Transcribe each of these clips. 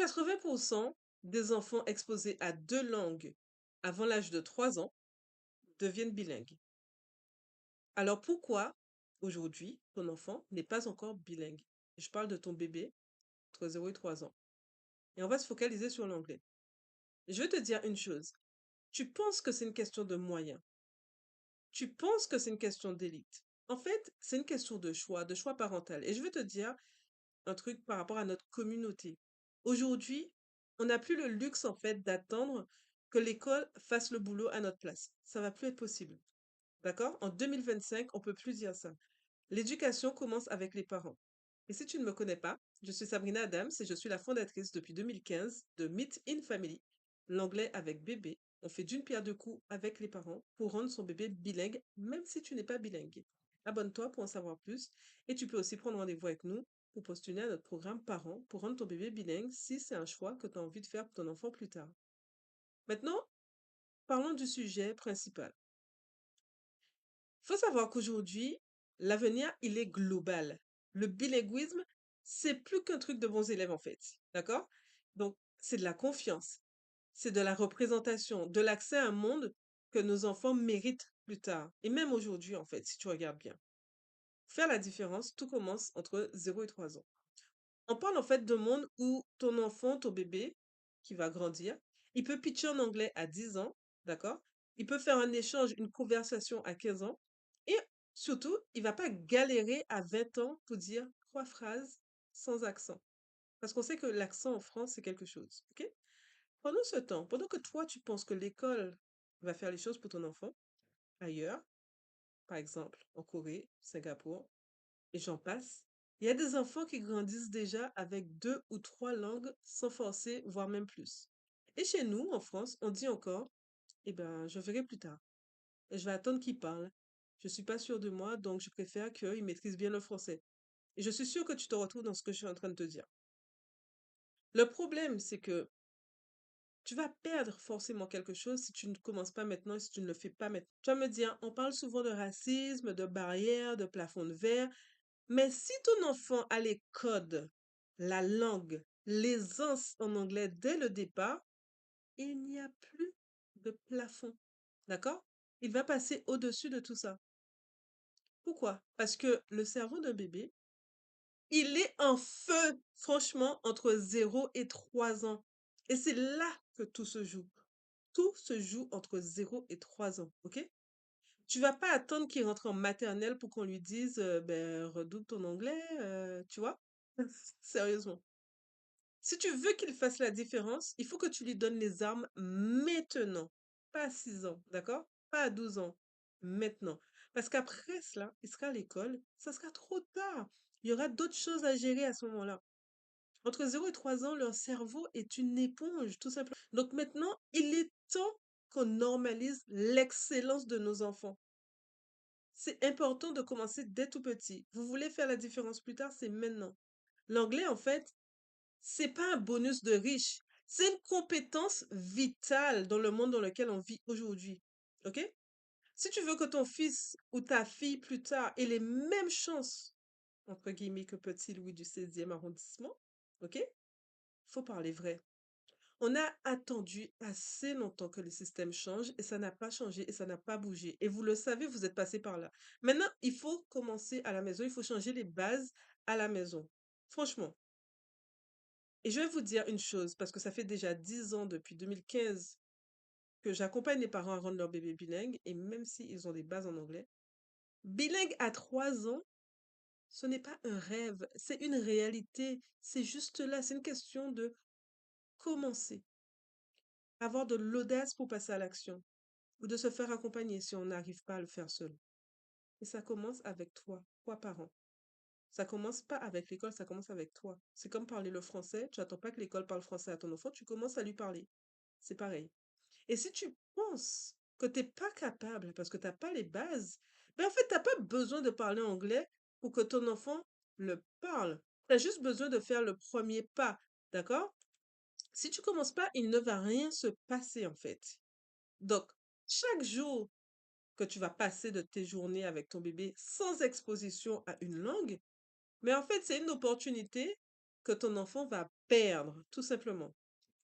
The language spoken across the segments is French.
80% des enfants exposés à 2 langues avant l'âge de 3 ans deviennent bilingues. Alors pourquoi, aujourd'hui, ton enfant n'est pas encore bilingue? Je parle de ton bébé entre 0 et 3 ans. Et on va se focaliser sur l'anglais. Je vais te dire une chose. Tu penses que c'est une question de moyens. Tu penses que c'est une question d'élite. En fait, c'est une question de choix parental. Et je vais te dire un truc par rapport à notre communauté. Aujourd'hui, on n'a plus le luxe, en fait, d'attendre que l'école fasse le boulot à notre place. Ça va plus être possible. D'accord? En 2025, on peut plus dire ça. L'éducation commence avec les parents. Et si tu ne me connais pas, je suis Sabrina Adams et je suis la fondatrice depuis 2015 de Meet in Family, l'anglais avec bébé. On fait d'une pierre deux coups avec les parents pour rendre son bébé bilingue, même si tu n'es pas bilingue. Abonne-toi pour en savoir plus et tu peux aussi prendre rendez-vous avec nous pour postuler à notre programme Parents pour rendre ton bébé bilingue si c'est un choix que tu as envie de faire pour ton enfant plus tard. Maintenant, parlons du sujet principal. Faut savoir qu'aujourd'hui, l'avenir, il est global. Le bilinguisme, c'est plus qu'un truc de bons élèves, en fait. D'accord? Donc, c'est de la confiance, c'est de la représentation, de l'accès à un monde que nos enfants méritent plus tard. Et même aujourd'hui, en fait, si tu regardes bien. Faire la différence, tout commence entre 0 et 3 ans. On parle en fait d'un monde où ton enfant, ton bébé, qui va grandir, il peut pitcher en anglais à 10 ans, d'accord? Il peut faire un échange, une conversation à 15 ans. Et surtout, il va pas galérer à 20 ans pour dire 3 phrases sans accent. Parce qu'on sait que l'accent en France, c'est quelque chose, ok? Pendant ce temps, pendant que toi, tu penses que l'école va faire les choses pour ton enfant, ailleurs, par exemple en Corée, Singapour, et j'en passe. Il y a des enfants qui grandissent déjà avec 2 ou 3 langues sans forcer, voire même plus. Et chez nous, en France, on dit encore, eh ben, je verrai plus tard. Et je vais attendre qu'il parle. Je suis pas sûre de moi, donc je préfère qu'il maîtrise bien le français. Et je suis sûre que tu te retrouves dans ce que je suis en train de te dire. Le problème, c'est que tu vas perdre forcément quelque chose si tu ne commences pas maintenant et si tu ne le fais pas maintenant. Tu vas me dire, on parle souvent de racisme, de barrières, de plafond de verre. Mais si ton enfant a les codes, la langue, l'aisance en anglais dès le départ, il n'y a plus de plafond. D'accord? Il va passer au-dessus de tout ça. Pourquoi? Parce que le cerveau d'un bébé, il est en feu, franchement, entre 0 et 3 ans. Et c'est là que tout se joue. Tout se joue entre 0 et 3 ans, ok? Tu vas pas attendre qu'il rentre en maternelle pour qu'on lui dise, ben, redouble ton anglais, tu vois? Sérieusement. Si tu veux qu'il fasse la différence, il faut que tu lui donnes les armes maintenant. Pas à 6 ans, d'accord? Pas à 12 ans. Maintenant. Parce qu'après cela, il sera à l'école, ça sera trop tard. Il y aura d'autres choses à gérer à ce moment-là. Entre 0 et 3 ans, leur cerveau est une éponge, tout simplement. Donc maintenant, il est temps qu'on normalise l'excellence de nos enfants. C'est important de commencer dès tout petit. Vous voulez faire la différence plus tard, c'est maintenant. L'anglais, en fait, c'est pas un bonus de riche. C'est une compétence vitale dans le monde dans lequel on vit aujourd'hui. OK? Si tu veux que ton fils ou ta fille plus tard ait les mêmes chances, entre guillemets, que petit Louis du 16e arrondissement, OK? Faut parler vrai. On a attendu assez longtemps que le système change et ça n'a pas changé et ça n'a pas bougé. Et vous le savez, vous êtes passé par là. Maintenant, il faut commencer à la maison, il faut changer les bases à la maison. Franchement. Et je vais vous dire une chose, parce que ça fait déjà 10 ans, depuis 2015, que j'accompagne les parents à rendre leur bébé bilingue, et même s'ils ont des bases en anglais, bilingue à 3 ans, ce n'est pas un rêve, c'est une réalité. C'est juste là, c'est une question de commencer, avoir de l'audace pour passer à l'action, ou de se faire accompagner si on n'arrive pas à le faire seul. Et ça commence avec toi parent. Ça commence pas avec l'école, ça commence avec toi. C'est comme parler le français, tu attends pas que l'école parle français à ton enfant, tu commences à lui parler. C'est pareil. Et si tu penses que t'es pas capable parce que t'as pas les bases, ben en fait, t'as pas besoin de parler anglais pour que ton enfant le parle. Tu as juste besoin de faire le premier pas, d'accord? Si tu commences pas, il ne va rien se passer en fait. Donc, chaque jour que tu vas passer de tes journées avec ton bébé sans exposition à une langue, mais en fait, c'est une opportunité que ton enfant va perdre, tout simplement.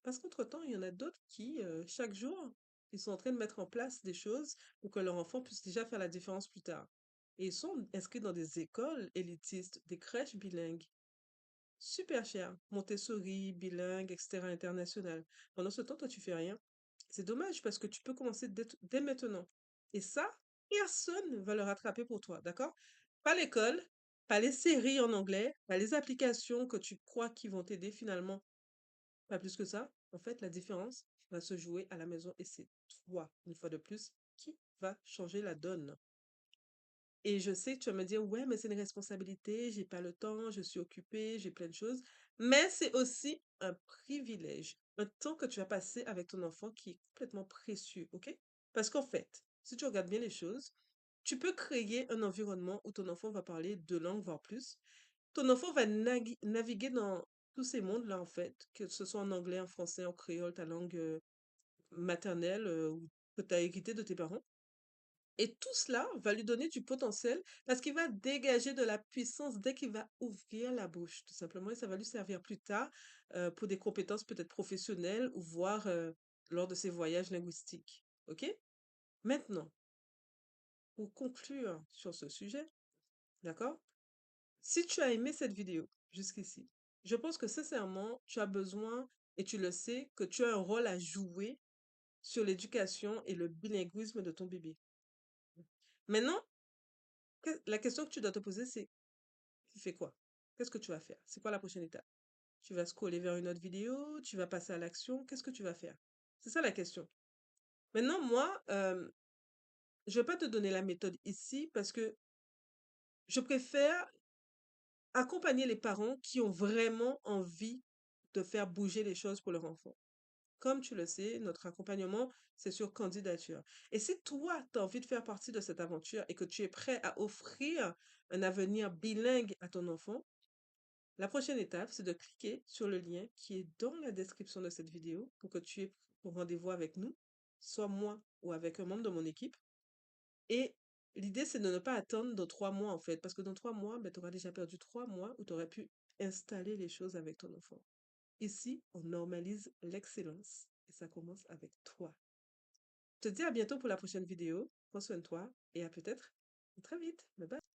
Parce qu'entre-temps, il y en a d'autres qui, chaque jour, ils sont en train de mettre en place des choses pour que leur enfant puisse déjà faire la différence plus tard. Et ils sont inscrits dans des écoles élitistes, des crèches bilingues, super chères, Montessori, bilingue, etc., international. Pendant ce temps, toi, tu fais rien. C'est dommage parce que tu peux commencer dès maintenant. Et ça, personne ne va le rattraper pour toi, d'accord? Pas l'école, pas les séries en anglais, pas les applications que tu crois qui vont t'aider finalement, pas plus que ça. En fait, la différence va se jouer à la maison et c'est toi, une fois de plus, qui va changer la donne. Et je sais que tu vas me dire, ouais, mais c'est une responsabilité, j'ai pas le temps, je suis occupée, j'ai plein de choses. Mais c'est aussi un privilège, un temps que tu vas passer avec ton enfant qui est complètement précieux, ok? Parce qu'en fait, si tu regardes bien les choses, tu peux créer un environnement où ton enfant va parler deux langues, voire plus. Ton enfant va naviguer dans tous ces mondes-là, en fait, que ce soit en anglais, en français, en créole, ta langue maternelle ou que tu as hérité de tes parents. Et tout cela va lui donner du potentiel parce qu'il va dégager de la puissance dès qu'il va ouvrir la bouche, tout simplement. Et ça va lui servir plus tard pour des compétences peut-être professionnelles ou voire lors de ses voyages linguistiques. OK? Maintenant, pour conclure sur ce sujet, d'accord? Si tu as aimé cette vidéo jusqu'ici, je pense que sincèrement, tu as besoin, et tu le sais, que tu as un rôle à jouer sur l'éducation et le bilinguisme de ton bébé. Maintenant, la question que tu dois te poser, c'est tu fais quoi? Qu'est-ce que tu vas faire? C'est quoi la prochaine étape? Tu vas scroller vers une autre vidéo? Tu vas passer à l'action? Qu'est-ce que tu vas faire? C'est ça la question. Maintenant, moi, je vais pas te donner la méthode ici parce que je préfère accompagner les parents qui ont vraiment envie de faire bouger les choses pour leur enfant. Comme tu le sais, notre accompagnement, c'est sur candidature. Et si toi, tu as envie de faire partie de cette aventure et que tu es prêt à offrir un avenir bilingue à ton enfant, la prochaine étape, c'est de cliquer sur le lien qui est dans la description de cette vidéo pour que tu aies ton rendez-vous avec nous, soit moi ou avec un membre de mon équipe. Et l'idée, c'est de ne pas attendre dans 3 mois, en fait, parce que dans 3 mois, ben, tu auras déjà perdu 3 mois où tu aurais pu installer les choses avec ton enfant. Ici, on normalise l'excellence et ça commence avec toi. Je te dis à bientôt pour la prochaine vidéo. Prends soin de toi et à peut-être très vite. Bye bye.